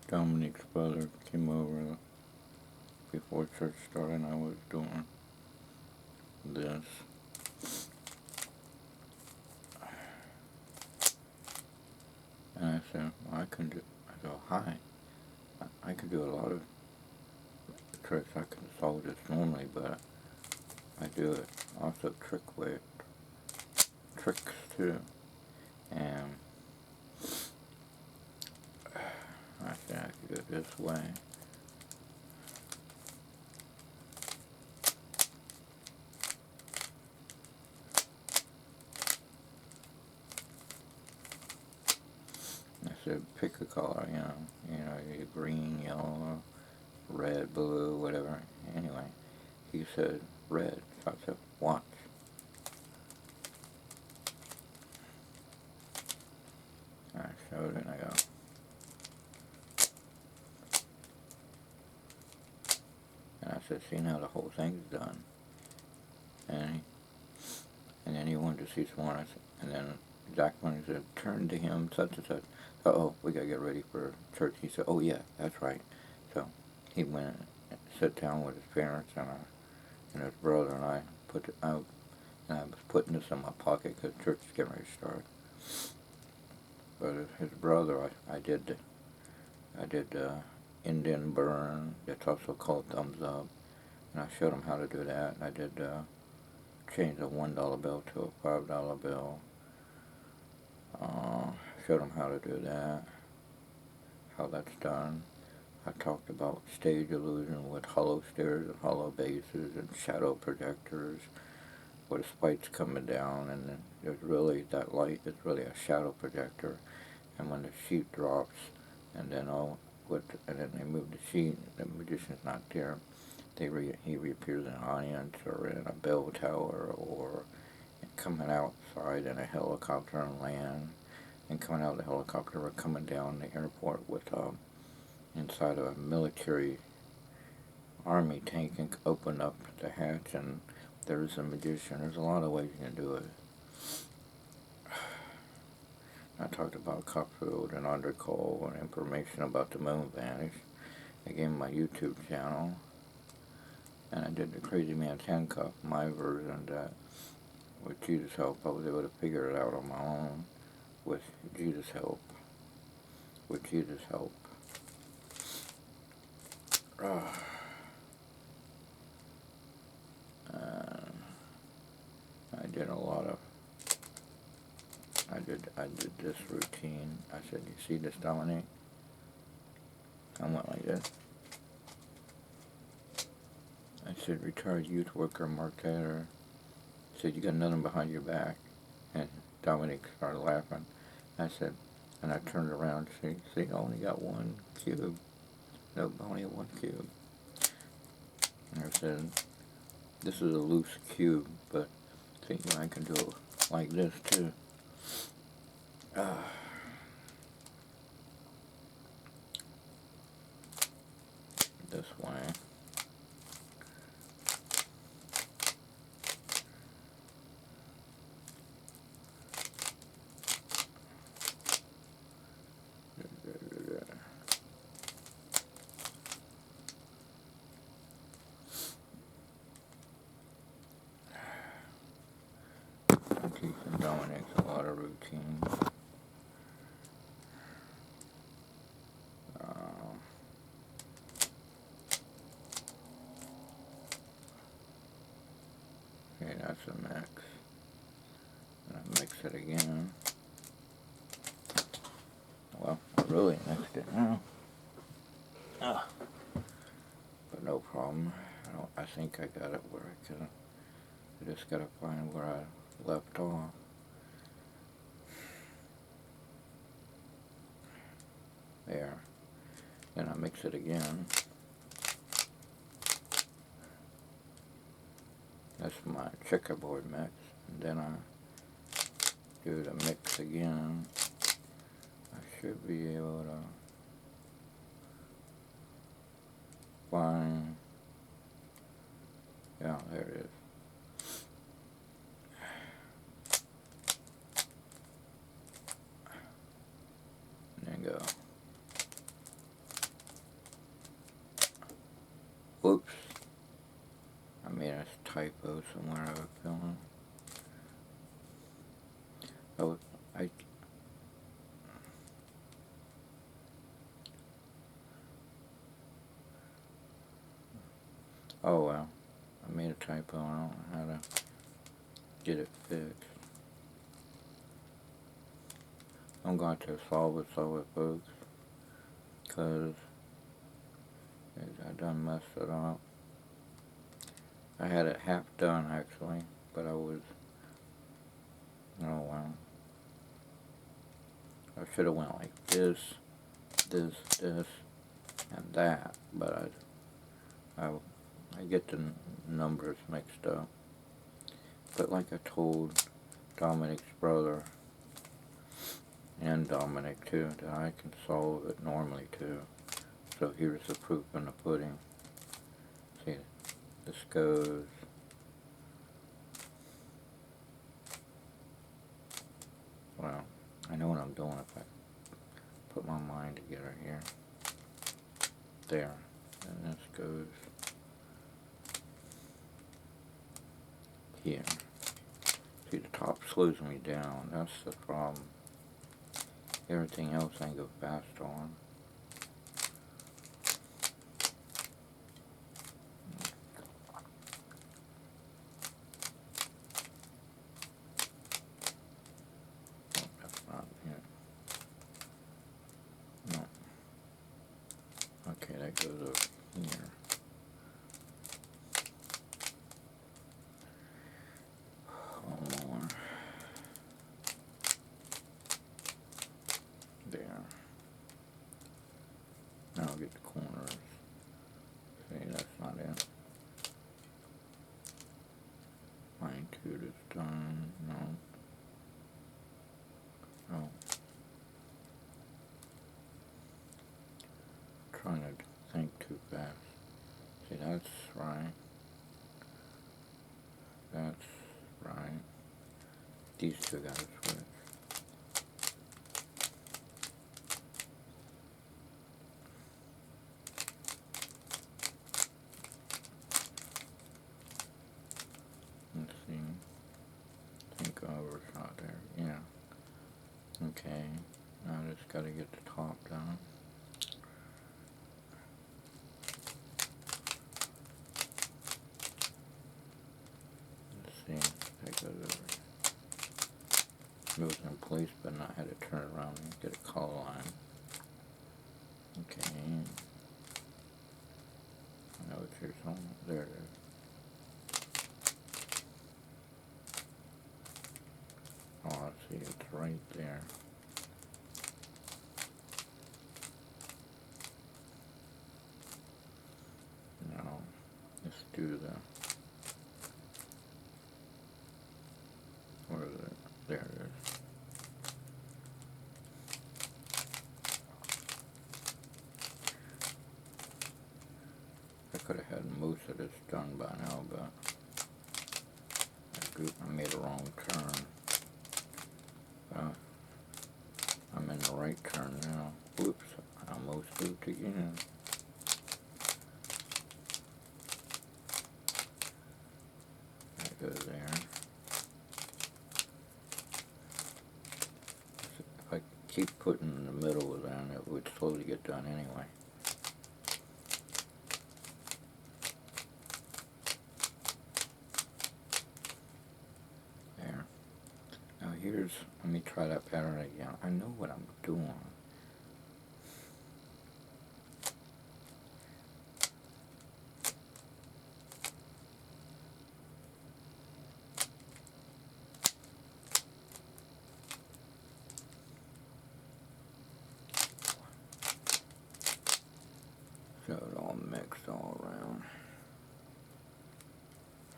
Dominic's brother came over before church started, and I was doing this. And I said, well, I can do, I go, hi. I can do a lot of tricks. I can solve this normally, but I do it also tricks too. And I said I could do it this way. I said, pick a color, either green, yellow, red, blue, whatever. Anyway, he said red. So I said, watch. And I showed it, and I go, and I said, see, now the whole thing's done. And then he wanted to see some more. And then Jacqueline said, turn to him, such and such. Uh-oh, we got to get ready for church. He said, oh, yeah, that's right. So he went and sat down with his parents and his brother, and I put it out. And I was putting this in my pocket because church is getting ready to start. But his brother, I did Indian burn. It's also called thumbs up. And I showed him how to do that. And I did change a $1 bill to a $5 bill. Showed him how to do that, how that's done. I talked about stage illusion with hollow stairs and hollow bases and shadow projectors with spikes coming down, and then there's really, that light is really a shadow projector. And when the sheet drops, and then and then they move the sheet, the magician's not there. He reappears in an audience or in a bell tower or coming outside in a helicopter and land, and coming out of the helicopter or coming down the airport with inside of a military army tank and open up the hatch, and there's a magician. There's a lot of ways you can do it. I talked about Copperfield and Undercall and information about the moon vanish. I gave him my YouTube channel, and I did the Crazy Man's Handcuff, my version, that with Jesus' help I was able to figure it out on my own with Jesus' help. With Jesus' help. I did a lot of, I did this routine. I said, you see this, Dominic? I went like this. I said, retired youth worker Mark Taylor said, you got nothing behind your back. And Dominic started laughing. I said, and I turned around, see, I only got one cube. No, only one cube. And I said, this is a loose cube, but see, I can do it like this too. This way. Keith and Dominic's a lot of routine. Okay, that's a mix. And I mix it again. Well, I really mixed it now. But no problem. I think I got it where I can. I just gotta find where I left off. There. Then I mix it again. That's my checkerboard mix. And then I do the mix again. I should be able to find, yeah, there it is. And then go. Whoops. I made a typo somewhere I was feeling. Oh, I. Oh well. I made a typo. I don't know how to get it fixed. I'm going to solve it, folks. Because I done messed it up. I had it half done actually, but I was. Oh well. I should have went like this, this, and that, but I get the numbers mixed up. But like I told Dominic's brother, and Dominic too, that I can solve it normally too. So here's the proof in the pudding. See, this goes. Well, I know what I'm doing if I put my mind together here. There. And this goes here. See, the top slows me down. That's the problem. Everything else I can go fast on. Oh, that's not it. No. Okay, that goes over here. One more. There. Now I'll get the corners. See, that's not it. Line 2 is done. No. Oh. Trying to think too fast. See, that's right. That's right. These two gotta switch. Let's see. I think I overshot there. Yeah. Okay. Now I just gotta get the top done. Let's see. That goes over. It was in place, but not had to turn around and get a color line. Okay. I know it's here somewhere. There it is. Oh, I see, it's right there. Now, let's do the. Where is it? There it is. I could have had most of this done by now, but I made a wrong turn. I'm in the right turn now. Whoops, I almost moved again. That goes there. If I keep putting in the middle of that, it would slowly get done anyway. There. Now here's, let me try that pattern again. I know what I'm doing. So it all mixed all around.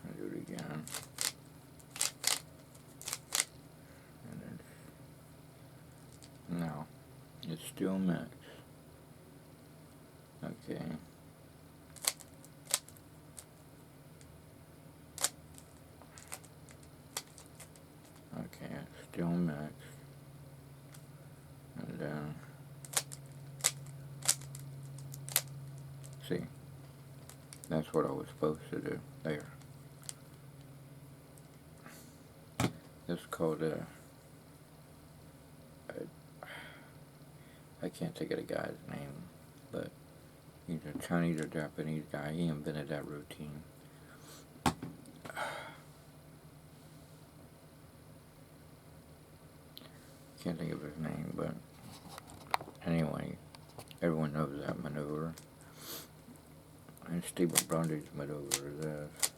I'll do it again. And then, no, it's still mixed. Okay. Okay, it's still mixed. And then, see, That's what I was supposed to do. There. It's called I can't think of the guy's name, but he's a Chinese or Japanese guy. He invented that routine. Can't think of his name, but anyway, everyone knows that maneuver. And Stephen Grundy's maneuver is this.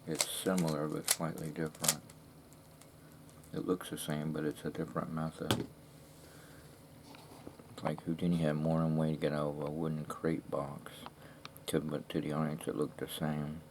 It's similar but slightly different. It looks the same, but it's a different method. It's like Houdini had more than way to get out of a wooden crate box. But to the audience, it looked the same.